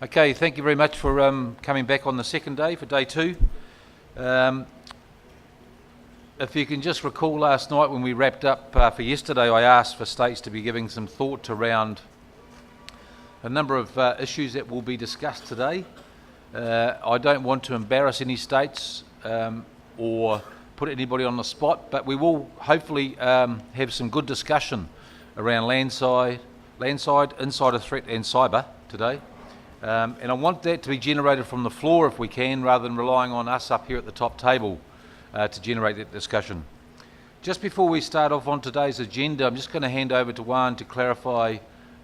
Okay, thank you very much for coming back on the second day for day two. If you can just recall last night when we wrapped up for yesterday, I asked for states to be giving some thought around a number of issues that will be discussed today. I don't want to embarrass any states or put anybody on the spot, but we will hopefully have some good discussion around landside, insider threat and cyber today. And I want that to be generated from the floor if we can, rather than relying on us up here at the top table to generate that discussion. Just before we start off on today's agenda, I'm just going to hand over to Juan to clarify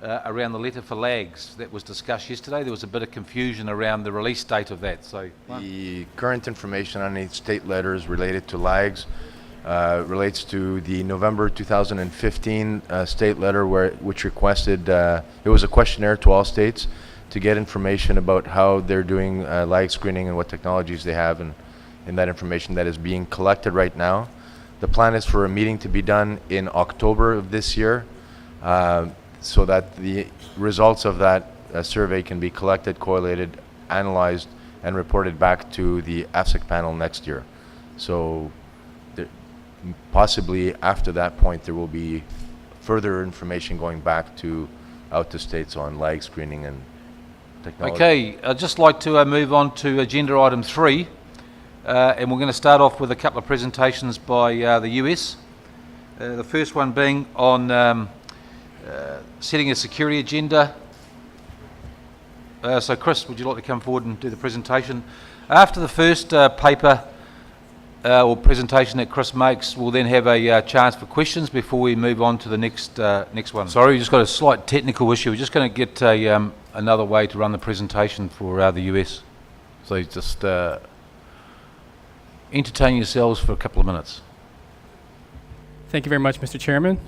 around the letter for lags that was discussed yesterday. There was a bit of confusion around the release date of that. So the current information on the state letters related to lags relates to the November 2015 state letter which requested, it was a questionnaire to all states to get information about how they're doing lag screening and what technologies they have, and that information that is being collected right now. The plan is for a meeting to be done in October of this year so that the results of that survey can be collected, collated, analyzed, and reported back to the AFSIC panel next year. So possibly after that point there will be further information going back out to states on lag screening and technology. Okay, I'd just like to move on to agenda item 3, and we're going to start off with a couple of presentations by the US. The first one being on setting a security agenda. So Chris, would you like to come forward and do the presentation? After the first paper or presentation that Chris makes, we'll then have a chance for questions before we move on to the next one. Sorry, we just got a slight technical issue. We're just going to get another way to run the presentation for the US. So just entertain yourselves for a couple of minutes. Thank you very much, Mr. Chairman.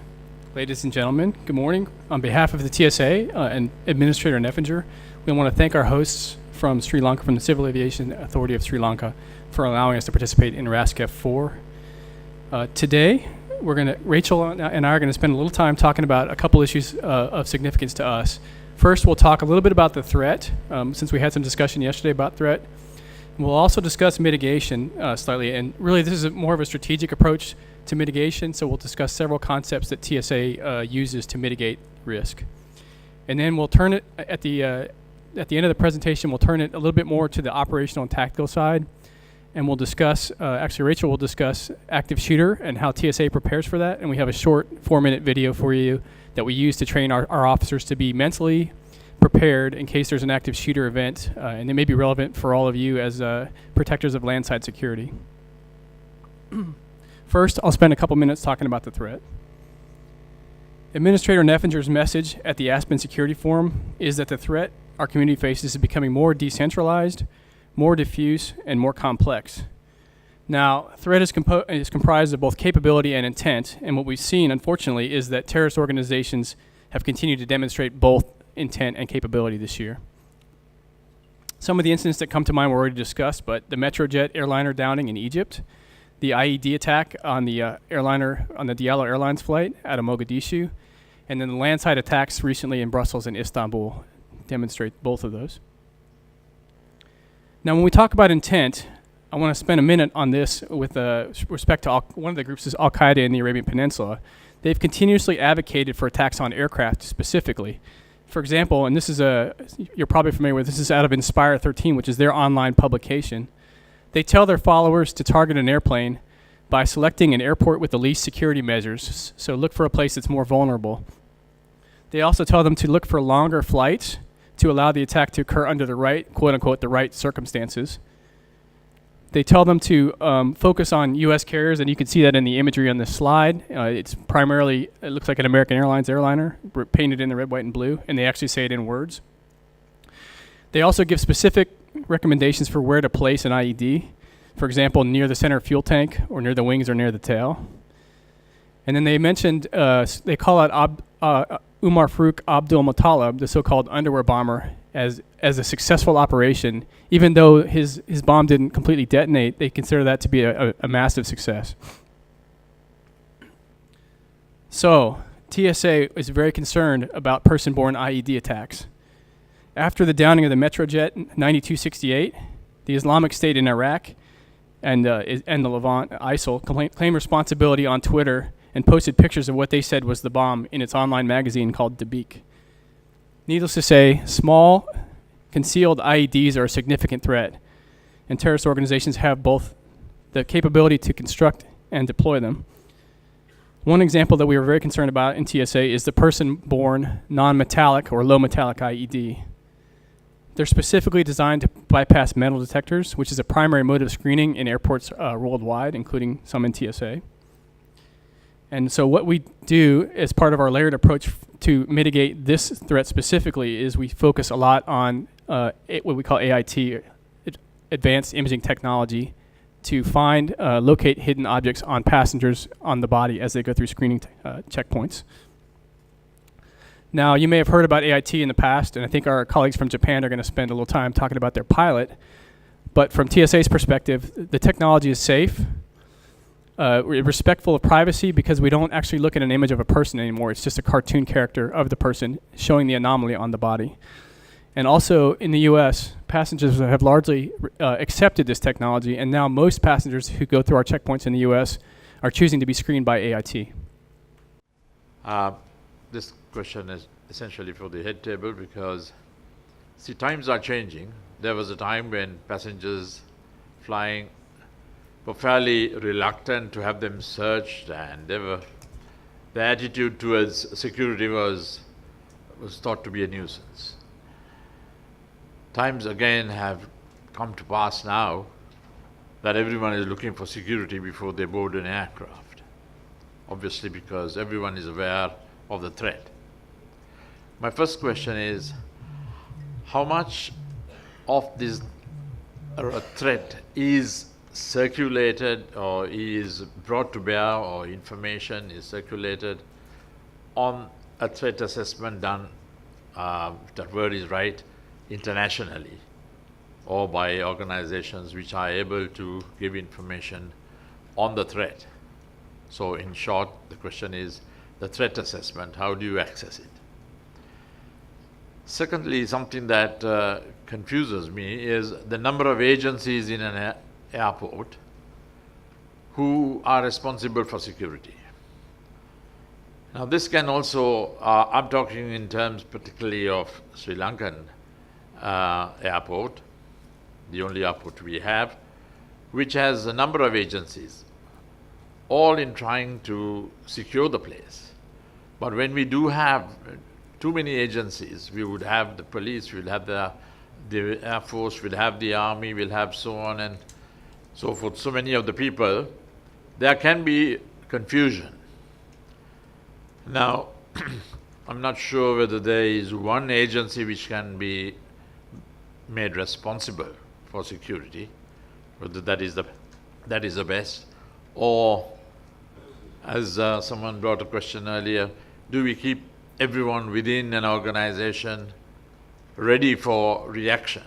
Ladies and gentlemen, good morning. On behalf of the TSA and Administrator Neffinger, we want to thank our hosts from Sri Lanka, from the Civil Aviation Authority of Sri Lanka, for allowing us to participate in RASCF4. Today, Rachel and I are going to spend a little time talking about a couple issues of significance to us. First, we'll talk a little bit about the threat, since we had some discussion yesterday about threat. We'll also discuss mitigation slightly, and really this is more of a strategic approach to mitigation, so we'll discuss several concepts that TSA uses to mitigate risk. And then we'll turn it, at the end of the presentation, we'll turn it a little bit more to the operational and tactical side, and we'll discuss, actually Rachel will discuss active shooter and how TSA prepares for that, and we have a short 4-minute video for you that we use to train our officers to be mentally prepared in case there's an active shooter event, and it may be relevant for all of you as protectors of landside security. First, I'll spend a couple minutes talking about the threat. Administrator Neffinger's message at the Aspen Security Forum is that the threat our community faces is becoming more decentralized, more diffuse, and more complex. Now, threat is comprised of both capability and intent, and what we've seen, unfortunately, is that terrorist organizations have continued to demonstrate both intent and capability this year. Some of the incidents that come to mind were already discussed, but the Metrojet airliner downing in Egypt, the IED attack on the Diallo Airlines flight out of Mogadishu, and then the landside attacks recently in Brussels and Istanbul demonstrate both of those. Now, when we talk about intent, I want to spend a minute on this with respect to one of the groups is Al-Qaeda in the Arabian Peninsula. They've continuously advocated for attacks on aircraft specifically. For example, and this is you're probably familiar with, this is out of Inspire 13, which is their online publication. They tell their followers to target an airplane by selecting an airport with the least security measures, so look for a place that's more vulnerable. They also tell them to look for longer flights to allow the attack to occur under the right, quote-unquote, the right circumstances. They tell them to focus on U.S. carriers, and you can see that in the imagery on this slide. It's primarily, it looks like an American Airlines airliner, painted in the red, white, and blue, and they actually say it in words. They also give specific recommendations for where to place an IED. For example, near the center fuel tank, or near the wings, or near the tail. And then they mentioned, they call out Umar Farouk Abdul Muttalib, the so-called underwear bomber, as a successful operation. Even though his bomb didn't completely detonate, they consider that to be a massive success. So, TSA is very concerned about person-borne IED attacks. After the downing of the Metrojet 9268, the Islamic State in Iraq and the Levant, ISIL, claimed responsibility on Twitter and posted pictures of what they said was the bomb in its online magazine called Dabiq. Needless to say, small, concealed IEDs are a significant threat, and terrorist organizations have both the capability to construct and deploy them. One example that we were very concerned about in TSA is the person-borne non-metallic or low-metallic IED. They're specifically designed to bypass metal detectors, which is a primary mode of screening in airports worldwide, including some in TSA. And so what we do as part of our layered approach to mitigate this threat specifically is we focus a lot on what we call AIT, Advanced Imaging Technology, to find, locate hidden objects on passengers on the body as they go through screening checkpoints. Now, you may have heard about AIT in the past, and I think our colleagues from Japan are going to spend a little time talking about their pilot. But from TSA's perspective, the technology is safe, respectful of privacy, because we don't actually look at an image of a person anymore. It's just a cartoon character of the person showing the anomaly on the body. And also in the US, passengers have largely accepted this technology, and now most passengers who go through our checkpoints in the US are choosing to be screened by AIT. This question is essentially for the head table because, see, times are changing. There was a time when passengers flying were fairly reluctant to have them searched, and the attitude towards security was thought to be a nuisance. Times again have come to pass now that everyone is looking for security before they board an aircraft, obviously because everyone is aware of the threat. My first question is, how much of this threat is circulated or is brought to bear, or information is circulated on a threat assessment done, if that word is right, internationally, or by organizations which are able to give information on the threat? So in short, the question is the threat assessment, how do you access it? Secondly, something that confuses me is the number of agencies in an airport who are responsible for security. Now this can also, I'm talking in terms particularly of Sri Lankan airport, the only airport we have, which has a number of agencies, all in trying to secure the place. But when we do have too many agencies, we would have the police, we'll have the Air Force, we'll have the Army, we'll have so on and so forth, so many of the people, there can be confusion. Now, I'm not sure whether there is one agency which can be made responsible for security, whether that is the best, or as someone brought a question earlier, do we keep everyone within an organization ready for reaction?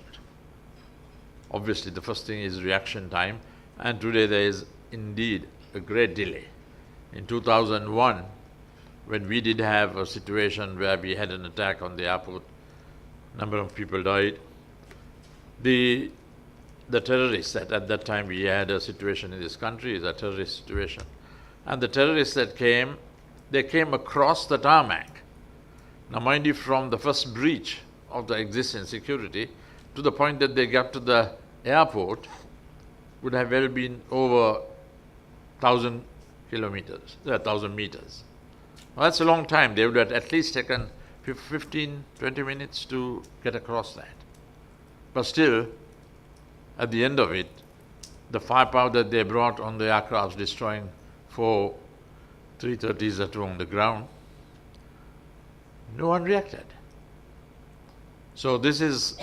Obviously, the first thing is reaction time, and today there is indeed a great delay. In 2001, when we did have a situation where we had an attack on the airport, a number of people died. The terrorists, at that time we had a situation in this country, a terrorist situation, and the terrorists that came, they came across the tarmac. Now mind you, from the first breach of the existing security to the point that they got to the airport would have well been over 1,000 kilometers, 1,000 meters. Well, that's a long time. They would have at least taken 15, 20 minutes to get across that. But still, at the end of it, the firepower that they brought on the aircraft, destroying 4 330s that were on the ground, no one reacted. So this is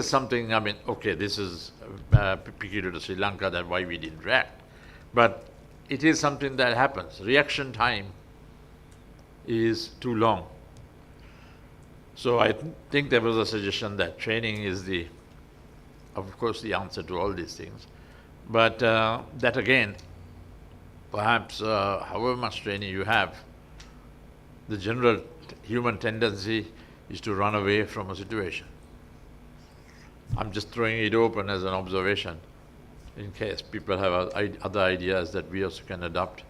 something, I mean, okay, this is peculiar to Sri Lanka, that's why we didn't react. But it is something that happens. Reaction time is too long. So I think there was a suggestion that training is of course, the answer to all these things. But that again, perhaps however much training you have, the general human tendency is to run away from a situation. I'm just throwing it open as an observation in case people have other ideas that we also can adopt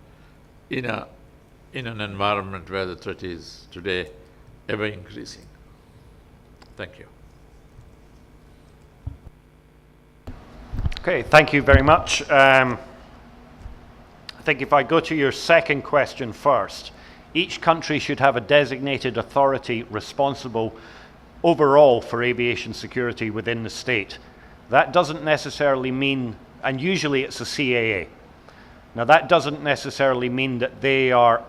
in an environment where the threat is today ever increasing. Thank you. Okay, thank you very much. I think if I go to your second question first, each country should have a designated authority responsible overall for aviation security within the state. That doesn't necessarily mean, and usually it's a CAA. Now that doesn't necessarily mean that they are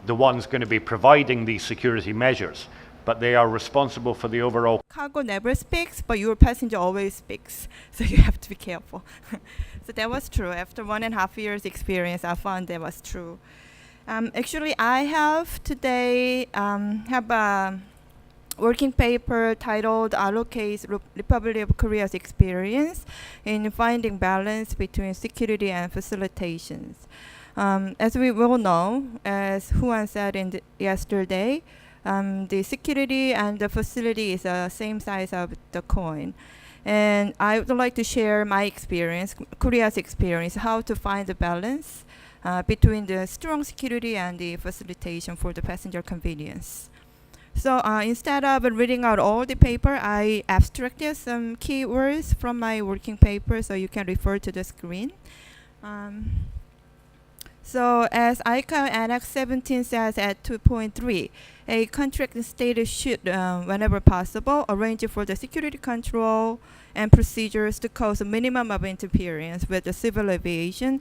the ones going to be providing these security measures, but they are responsible for the overall. Cargo never speaks, but your passenger always speaks, so you have to be careful. So that was true. After 1.5 years experience, I found that was true. Actually, I have today have a working paper titled Allocates Republic of Korea's Experience in Finding Balance Between Security and Facilitations. As we will know, as Huan said yesterday, the security and the facility is the same size of the coin. And I would like to share my experience, Korea's experience, how to find the balance between the strong security and the facilitation for the passenger convenience. So instead of reading out all the paper, I abstracted some keywords from my working paper, so you can refer to the screen. So as ICAO Annex 17 says at 2.3, a contract state should, whenever possible, arrange for the security control and procedures to cause a minimum of interference with the civil aviation,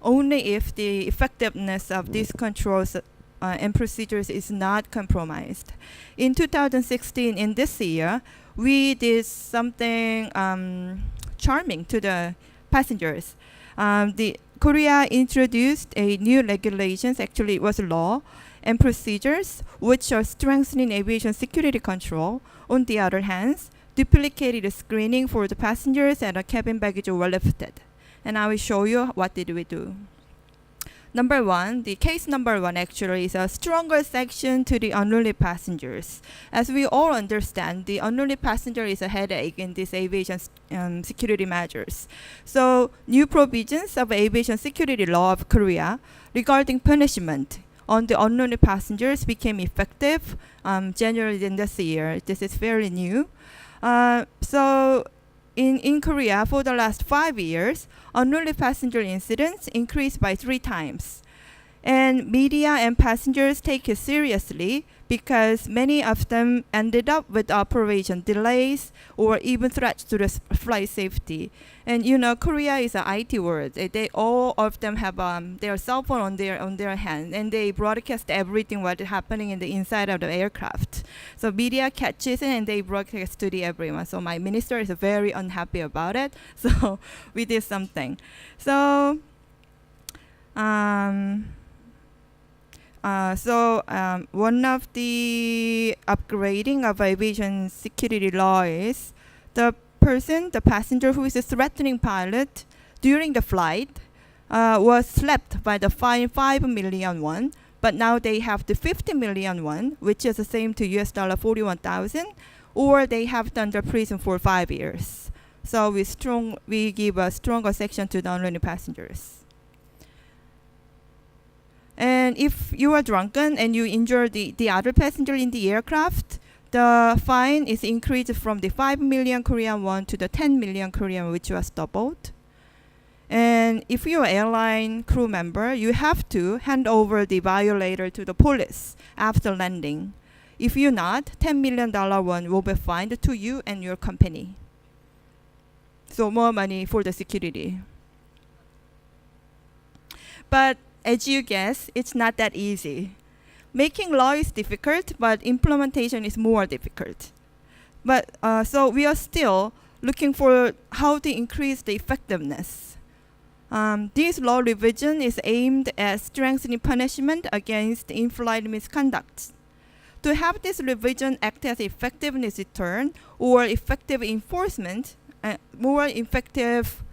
only if the effectiveness of these controls and procedures is not compromised. In 2016, in this year, we did something charming to the passengers. Korea introduced a new regulations, actually it was a law, and procedures which are strengthening aviation security control. On the other hand, duplicated screening for the passengers and cabin baggage were lifted. And I will show you what did we do. Number one, the case number one actually is a stronger section to the unruly passengers. As we all understand, the unruly passenger is a headache in these aviation security measures. So new provisions of aviation security law of Korea regarding punishment on the unruly passengers became effective January in this year. This is very new. So in Korea, for the last 5 years, unruly passenger incidents increased by 3 times. And media and passengers take it seriously because many of them ended up with operation delays or even threats to the flight safety. And you know, Korea is an IT world. They all of them have their cell phone on their hand, and they broadcast everything what is happening in the inside of the aircraft. So media catches it and they broadcast to everyone. So my minister is very unhappy about it. So we did something. So one of the upgrading of aviation security law is the passenger who is a threatening pilot during the flight was slapped by the fine 5 million won, but now they have the 50 million won, which is the same to US dollar 41,000, or they have to under prison for 5 years. So we give a stronger section to the unruly passengers. And if you are drunken and you injure the other passenger in the aircraft, the fine is increased from the 5 million Korean won to the 10 million Korean won, which was doubled. And if you're an airline crew member, you have to hand over the violator to the police after landing. If you're not, $10 million won will be fined to you and your company. So more money for the security. But as you guess, it's not that easy. Making law is difficult, but implementation is more difficult. But so we are still looking for how to increase the effectiveness. This law revision is aimed at strengthening punishment against in-flight misconduct. To have this revision act as effectiveness deterrent or effective enforcement, more effective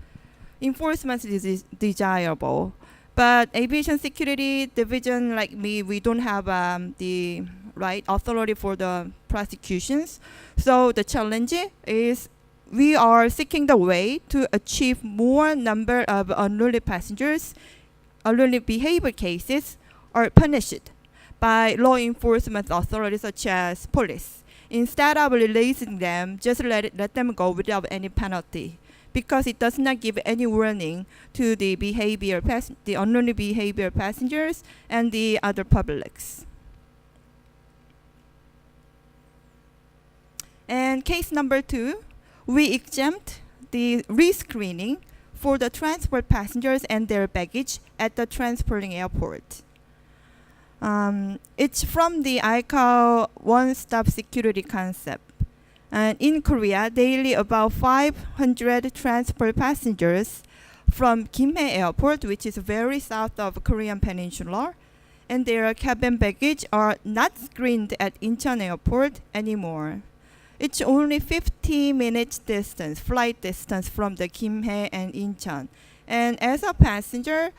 enforcement is desirable. But aviation security division like me, we don't have the right, authority for the prosecutions. So the challenge is we are seeking the way to achieve more number of unruly passengers, unruly behavior cases are punished by law enforcement authorities such as police. Instead of releasing them, just let them go without any penalty, because it does not give any warning to the the unruly behavior passengers and the other publics. And case number 2, we exempt the rescreening for the transport passengers and their baggage at the transporting airport. It's from the ICAO one-stop security concept. And in Korea, daily about 500 transport passengers from Gimhae Airport, which is very south of Korean Peninsula, and their cabin baggage are not screened at Incheon Airport anymore. It's only 50 minutes distance, flight distance from the Gimhae and Incheon. And as a passenger,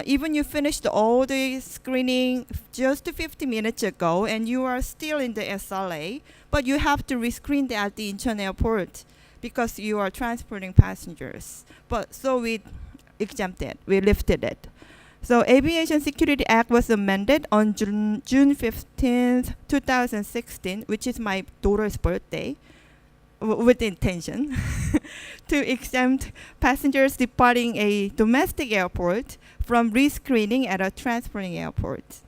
even you finished all the screening just 50 minutes ago and you are still in the SLA, but you have to rescreen at the Incheon Airport because you are transporting passengers. But so we exempted, we lifted it. So Aviation Security Act was amended on June 15th, 2016, which is my daughter's birthday, with the intention to exempt passengers departing a domestic airport from rescreening at a transporting airport.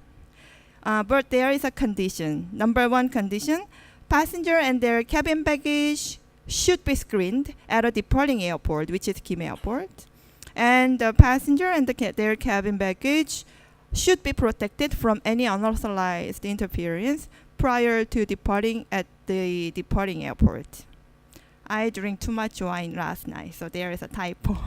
But there is a condition. Number 1 condition, passenger and their cabin baggage should be screened at a departing airport, which is Kim Airport. And the passenger and their cabin baggage should be protected from any unauthorized interference prior to departing at the departing airport. I drank too much wine last night, so there is a typo.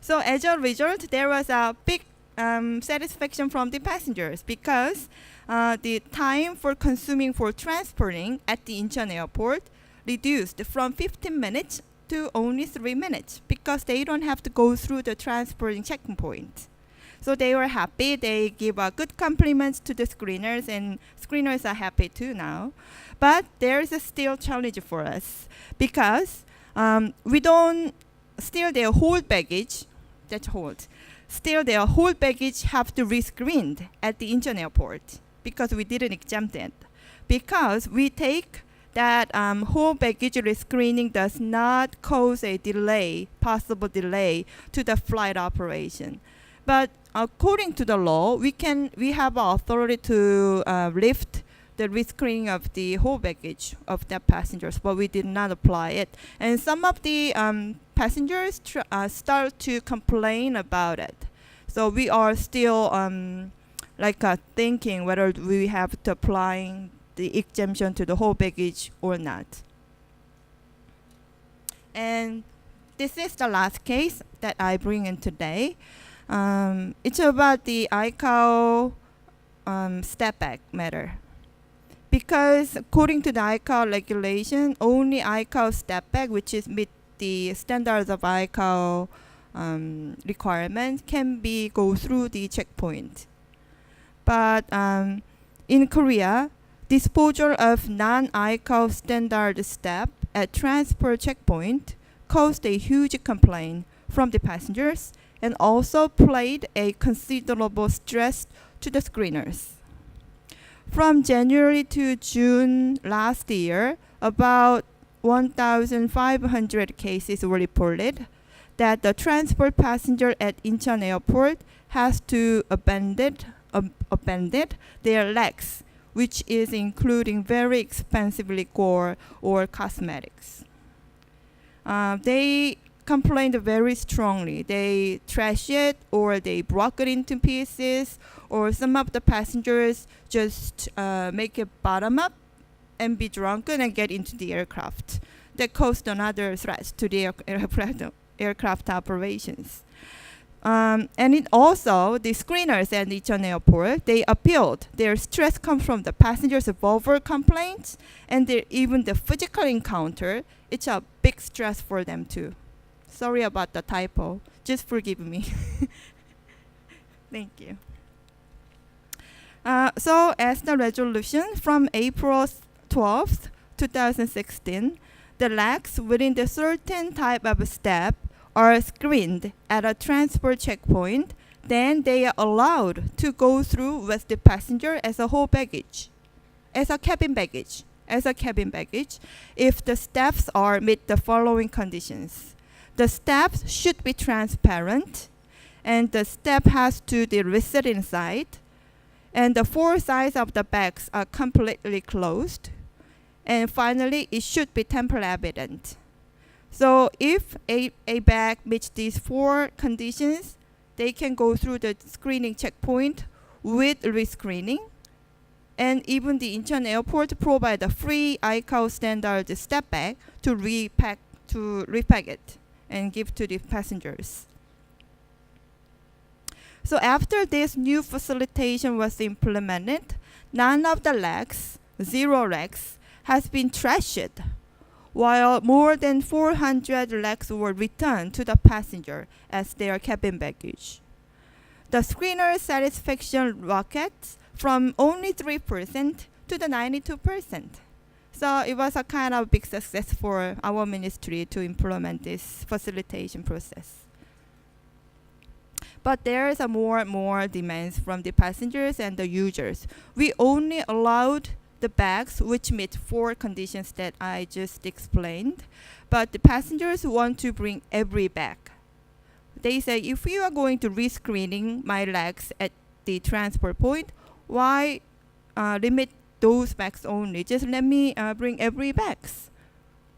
So as a result, there was a big satisfaction from the passengers because the time for consuming for transporting at the Incheon Airport reduced from 15 minutes to only 3 minutes because they don't have to go through the transporting checkpoint. So they were happy. They give good compliments to the screeners, and screeners are happy too now. But there is a still challenge for us because we don't steal their whole baggage. That's hold. Still, their whole baggage have to rescreened at the Incheon Airport because we didn't exempt it. Because we take that whole baggage rescreening does not cause a delay, possible delay to the flight operation. But according to the law, we have authority to lift the rescreening of the whole baggage of the passengers, but we did not apply it. And some of the passengers start to complain about it. So we are still thinking whether we have to apply the exemption to the whole baggage or not. And this is the last case that I bring in today. It's about the ICAO step back matter. Because according to the ICAO regulation, only ICAO step back, which is meet the standards of ICAO requirements, can go through the checkpoint. But in Korea, disposal of non-ICAO standard step at transport checkpoint caused a huge complaint from the passengers and also played a considerable stress to the screeners. From January to June last year, about 1,500 cases were reported that the transport passenger at Incheon Airport has to abandon their legs, which is including very expensive liquor or cosmetics. They complained very strongly. They trash it or they broke it into pieces, or some of the passengers just make it bottom up and be drunken and get into the aircraft. That caused another threat to the aircraft operations. And it also, the screeners at Incheon Airport, they appealed. Their stress comes from the passengers' verbal complaints and even the physical encounter. It's a big stress for them too. Sorry about the typo. Just forgive me. Thank you. So as the resolution from April 12th, 2016, the lags within the certain type of step are screened at a transport checkpoint, then they are allowed to go through with the passenger as a whole baggage, as a cabin baggage, if the steps are meet the following conditions. The steps should be transparent, and the step has to be recessed inside, and the four sides of the bags are completely closed, and finally it should be temporal evident. So if a bag meets these four conditions, they can go through the screening checkpoint with rescreening. And even the Incheon Airport provide a free ICAO standard step bag to repack it and give to the passengers. So after this new facilitation was implemented, none of the legs, 0 legs, has been trashed, while more than 400 legs were returned to the passenger as their cabin baggage. The screener satisfaction rockets from only 3% to the 92%. So it was a kind of big success for our ministry to implement this facilitation process. But there is a more demands from the passengers and the users. We only allowed the bags which meet 4 conditions that I just explained, but the passengers want to bring every bag. They say, if you are going to rescreening my legs at the transport point, why limit those bags only? Just let me bring every bags,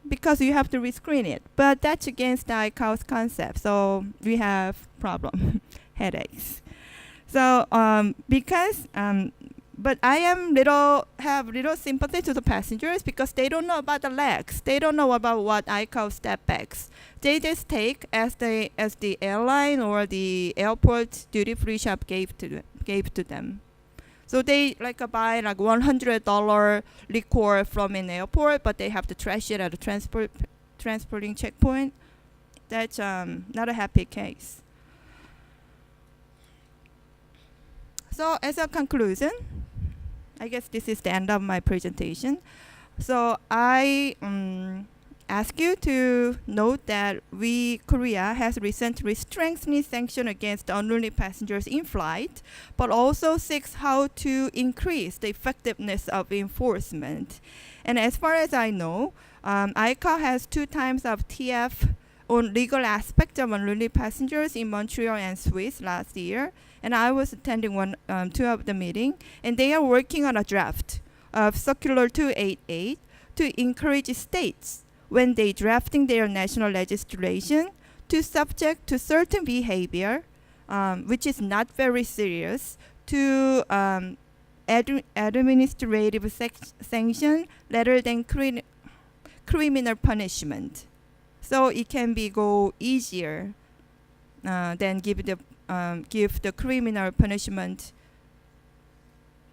because you have to rescreen it. But that's against the ICAO's concept, so we have problem, headaches. So but I have little sympathy to the passengers, because they don't know about the legs. They don't know about what ICAO step bags. They just take as the airline or the airport duty-free shop gave to them. So they buy $100 liquor from an airport, but they have to trash it at a transporting checkpoint. That's not a happy case. So as a conclusion, I guess this is the end of my presentation. So I ask you to note that Korea has recently strengthened sanctions against unruly passengers in flight, but also seeks how to increase the effectiveness of enforcement. And as far as I know, ICAO has 2 times of TF on legal aspects of unruly passengers in Montreal and Swiss last year. And I was attending 2 of the meeting, and they are working on a draft of Circular 288 to encourage states, when they drafting their national legislation, to subject to certain behavior, which is not very serious, to administrative sanction rather than criminal punishment. So it can go easier than give the criminal punishment.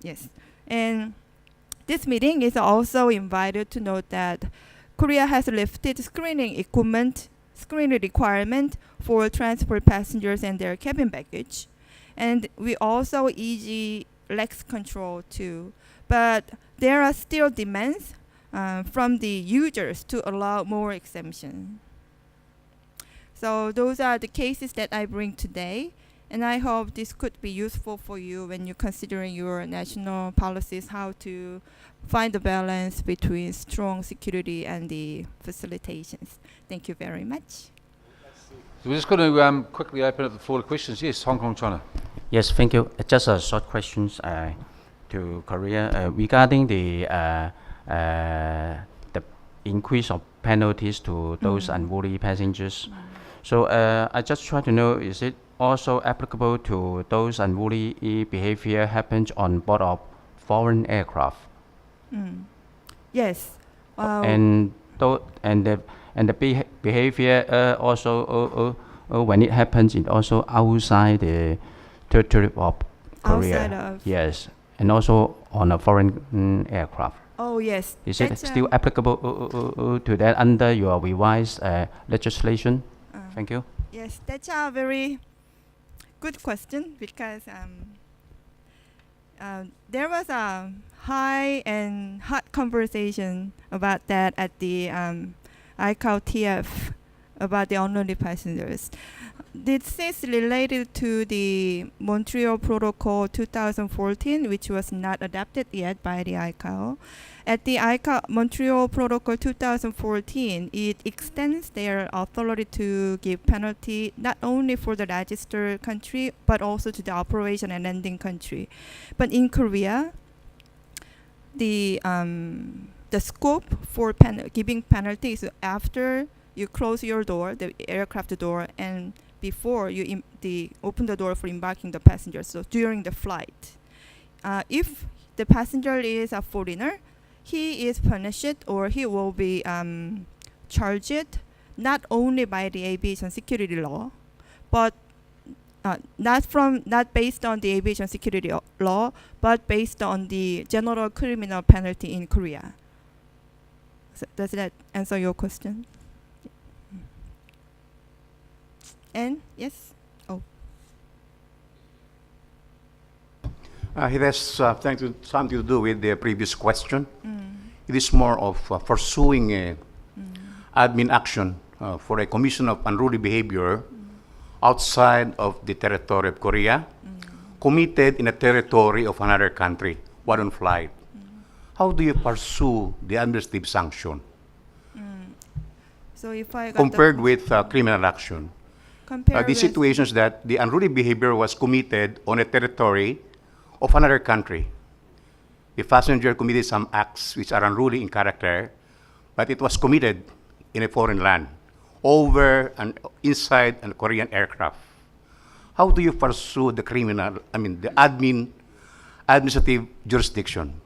Yes, and this meeting is also invited to note that Korea has lifted screening requirement for transport passengers and their cabin baggage, and we also easy legs control too. But there are still demands from the users to allow more exemption. So those are the cases that I bring today, and I hope this could be useful for you when you're considering your national policies, how to find the balance between strong security and the facilitations. Thank you very much. So we're just going to quickly open up the floor to questions. Yes, Hong Kong, China. Yes, thank you. Just a short questions to Korea regarding the increase of penalties to those unruly passengers. So I just try to know, is it also applicable to those unruly behavior happens on board of foreign aircraft? Yes. And the behavior also when it happens, it also outside the territory of Korea. Outside of. Yes, and also on a foreign aircraft. Oh yes. Is it still applicable to that under your revised legislation? Thank you. Yes, that's a very good question because there was a high and hot conversation about that at the ICAO TF about the unloaded passengers. This is related to the Montreal Protocol 2014, which was not adopted yet by the ICAO. At the ICAO Montreal Protocol 2014, it extends their authority to give penalty not only for the registered country, but also to the operation and landing country. But in Korea, the scope for giving penalties after you close your door, the aircraft door, and before you open the door for embarking the passengers, so during the flight. If the passenger is a foreigner, he is punished or he will be charged not only by the aviation security law, but not based on the aviation security law, but based on the general criminal penalty in Korea. So does that answer your question? And yes. Oh. It has something to do with the previous question. It is more of pursuing admin action for a commission of unruly behavior outside of the territory of Korea, committed in a territory of another country, while on flight. How do you pursue the administrative sanction So if I got compared with criminal action? compare The with- situations that the unruly behavior was committed on a territory of another country. The passenger committed some acts which are unruly in character, but it was committed in a foreign land, over and inside a Korean aircraft. How do you pursue the the administrative jurisdiction?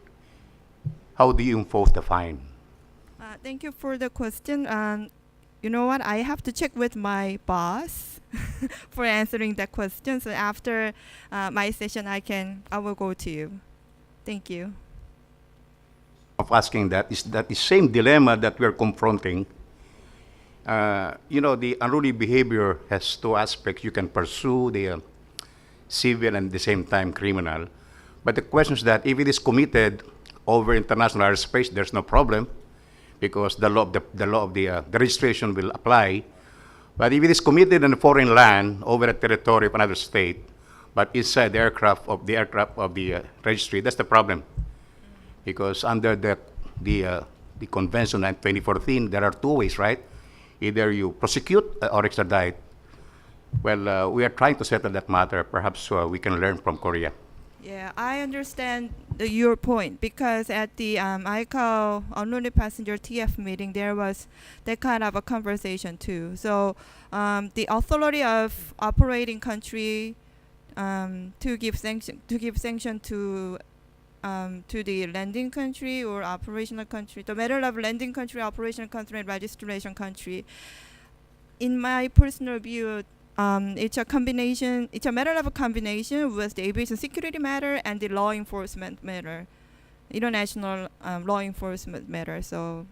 How do you impose the fine? Thank you for the question. You know what? I have to check with my boss for answering that question. So after my session, I will go to you. Thank you. Of asking that is that the same dilemma that we're confronting. The unruly behavior has two aspects. You can pursue the civil and at the same time criminal. But the question is that if it is committed over international airspace, there's no problem because the law of the registration will apply. But if it is committed in a foreign land over a territory of another state, but inside the aircraft of the registry, that's the problem. Because under the convention in 2014, there are two ways, right? Either you prosecute or extradite. Well, we are trying to settle that matter. Perhaps we can learn from Korea. Yeah, I understand your point because at the ICAO unloaded passenger TF meeting, there was that kind of a conversation too. So the authority of operating country to give sanction to the landing country or operational country, the matter of landing country, operational country, and registration country. In my personal view, it's a combination. It's a matter of a combination with the aviation security matter and the law enforcement matter, international law enforcement matter. So,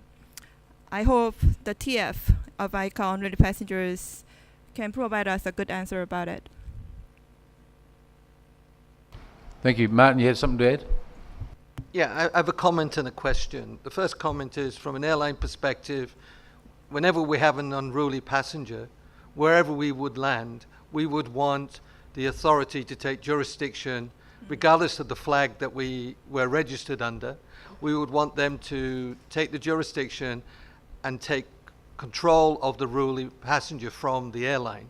I hope the TF of ICAO unloaded passengers can provide us a good answer about it. Thank you. Martin, you had something to add? Yeah, I have a comment and a question. The first comment is from an airline perspective, whenever we have an unruly passenger, wherever we would land, we would want the authority to take jurisdiction, regardless of the flag that we were registered under. We would want them to take the jurisdiction and take control of the unruly passenger from the airline,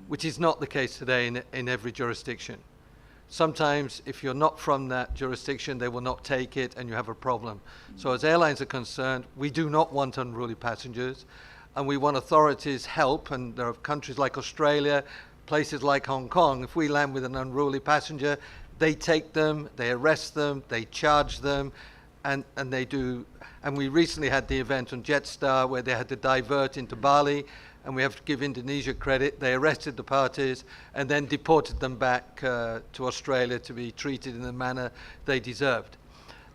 which is not the case today in every jurisdiction. Sometimes if you're not from that jurisdiction, they will not take it and you have a problem. So as airlines are concerned, we do not want unruly passengers and we want authorities' help, and there are countries like Australia, places like Hong Kong. If we land with an unruly passenger, they take them, they arrest them, they charge them, and they do. And we recently had the event on Jetstar where they had to divert into Bali, and we have to give Indonesia credit. They arrested the parties and then deported them back to Australia to be treated in the manner they deserved.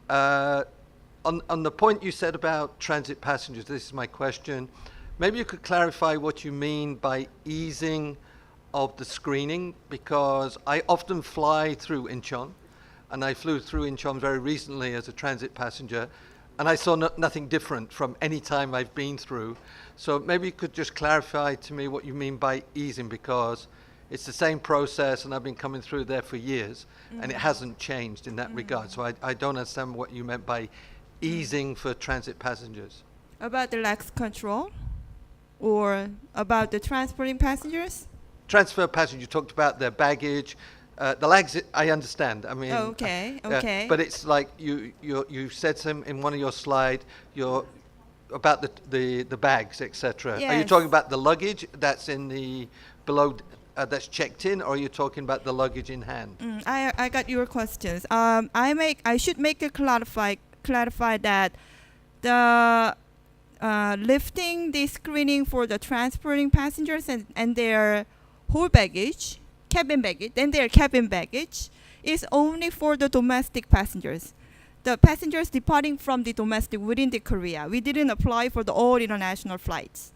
On the point you said about transit passengers, this is my question. Maybe you could clarify what you mean by easing of the screening, because I often fly through Incheon, and I flew through Incheon very recently as a transit passenger, and I saw nothing different from any time I've been through. So maybe you could just clarify to me what you mean by easing, because it's the same process and I've been coming through there for years, and it hasn't changed in that regard. So I don't understand what you meant by easing for transit passengers. About the lax control, or about the transporting passengers? Transfer passengers, you talked about their baggage. The lags, I understand. I mean, Okay. but it's like you said some in one of your slides. About the bags, etc. Are you Yes. talking about the luggage that's in the below that's checked in, or are you talking about the luggage in hand? I got your questions. I should make it clarify that the lifting the screening for the transporting passengers and their whole baggage, cabin baggage, is only for the domestic passengers. The passengers departing from the domestic within the Korea. We didn't apply for the all international flights.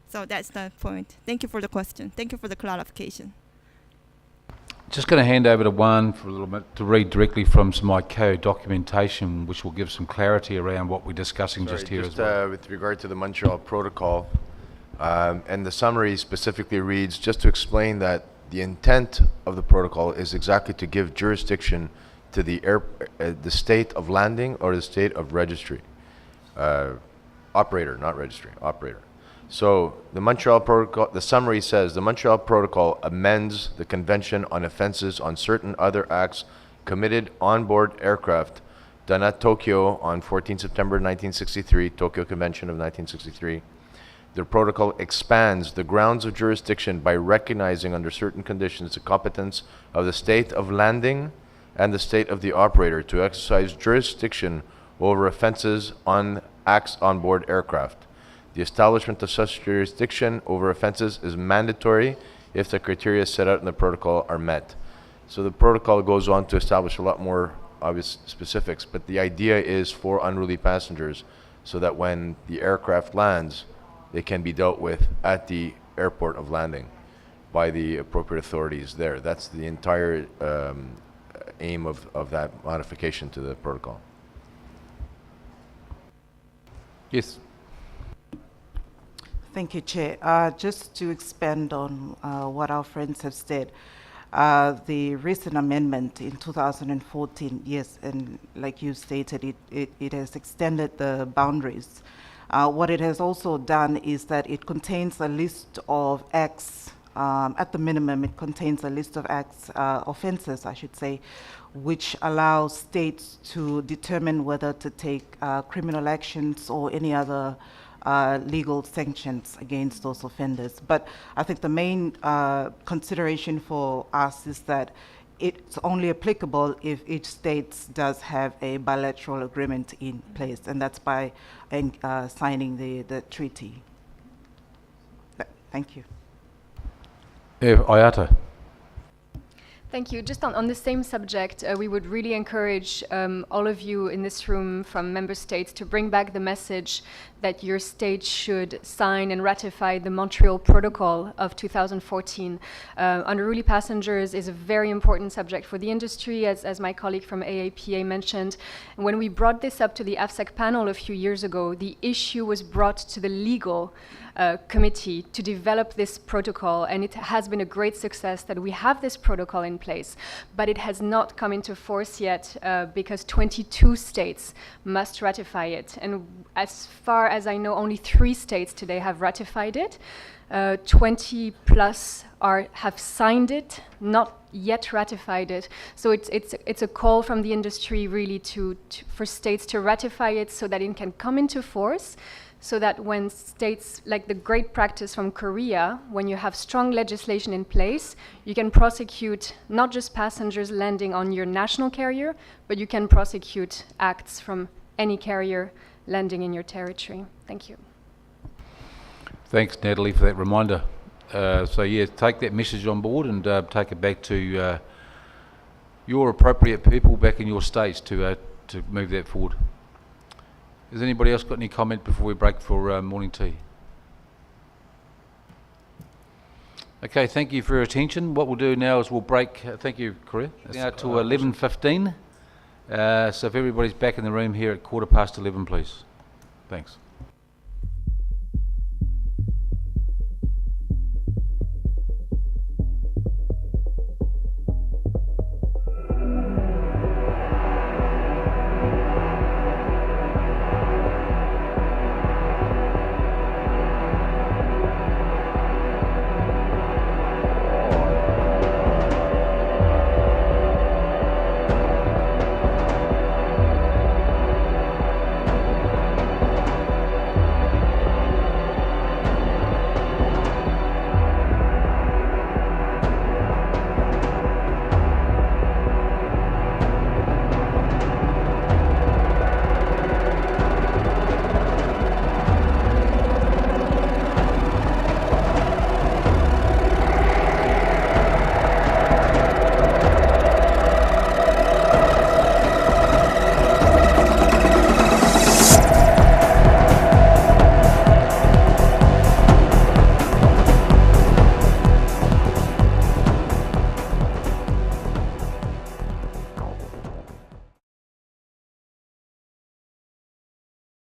So that's the point. Thank you for the question. Thank you for the clarification. Just going to hand over to Juan for a little bit to read directly from some ICAO documentation, which will give some clarity around what we're discussing just here as well. With regard to the Montreal Protocol, and the summary specifically reads, just to explain that the intent of the protocol is exactly to give jurisdiction to the state of landing or the state of registry. Operator, not registry, operator. So the Montreal Protocol, the summary says, the Montreal Protocol amends the Convention on Offenses on Certain Other Acts Committed on Board Aircraft done at Tokyo on 14 September 1963, Tokyo Convention of 1963. The protocol expands the grounds of jurisdiction by recognizing under certain conditions the competence of the state of landing and the state of the operator to exercise jurisdiction over offenses on acts on board aircraft. The establishment of such jurisdiction over offenses is mandatory if the criteria set out in the protocol are met. So the protocol goes on to establish a lot more obvious specifics, but the idea is for unruly passengers so that when the aircraft lands, they can be dealt with at the airport of landing by the appropriate authorities there. That's the entire aim of that modification to the protocol. Yes. Thank you, Chair. Just to expand on what our friends have said, the recent amendment in 2014, yes, and like you stated, it has extended the boundaries. What it has also done is that it contains a list of acts, at the minimum, it contains a list of acts, offenses, I should say, which allow states to determine whether to take criminal actions or any other legal sanctions against those offenders. But I think the main consideration for us is that it's only applicable if each state does have a bilateral agreement in place, and that's by signing the treaty. Thank you. Ayata. Thank you. Just on the same subject, we would really encourage all of you in this room from member states to bring back the message that your state should sign and ratify the Montreal Protocol of 2014. Unruly passengers is a very important subject for the industry, as my colleague from AAPA mentioned. When we brought this up to the AFSEC panel a few years ago, the issue was brought to the legal committee to develop this protocol, and it has been a great success that we have this protocol in place, but it has not come into force yet because 22 states must ratify it, and as far as I know, only 3 states today have ratified it. 20 plus have signed it, not yet ratified it. So it's a call from the industry really for states to ratify it so that it can come into force, so that when states, like the great practice from Korea, when you have strong legislation in place, you can prosecute not just passengers landing on your national carrier, but you can prosecute acts from any carrier landing in your territory. Thank you. Thanks, Natalie, for that reminder. So yeah, take that message on board and take it back to your appropriate people back in your states to move that forward. Has anybody else got any comment before we break for morning tea? Okay, thank you for your attention. What we'll do now is we'll break, thank you, Korea, now to 11:15. So if everybody's back in the room here at 11:15, please. Thanks.